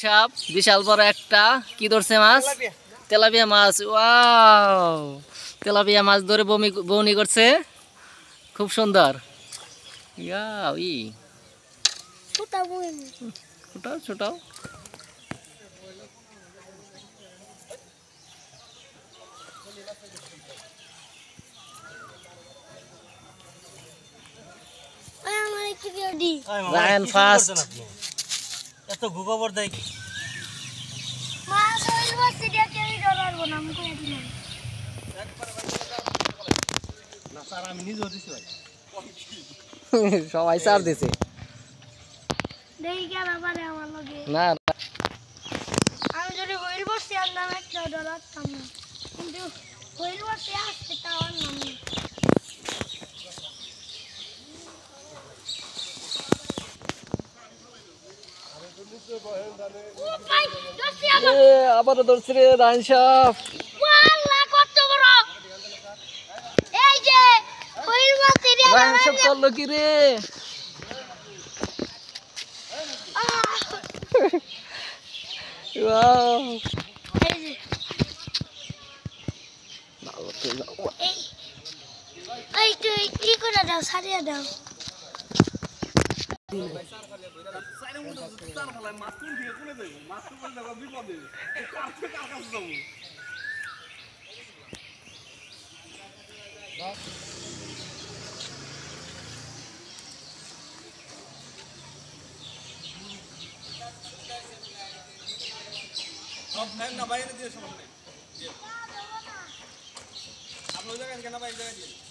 সাপ বিশাল বড় একটা কি ধরছে মাছ? তেলাপিয়া মাছ। ওয়াও, তেলাপিয়া মাছ ধরে বউনি করছে, খুব সুন্দর। ছোটাও ছোটাও। রায়ন ফার্স্ট। এত গুগবর দেয় কি? সবাই চার দিছে না। আমি যদি হইল বসে আনলাম একটা ডলার কিন্তু হইল বসে আসতে তাও আনলাম না। আবার ধরছে রে রায়ন সাপ। রায়ন সাপ করলো কি রে? কি করে দাও, সারিয়ে দাও। না বাইরে দিয়ে সমস্যা নেই। आप लोग जगह के ना भाई जगह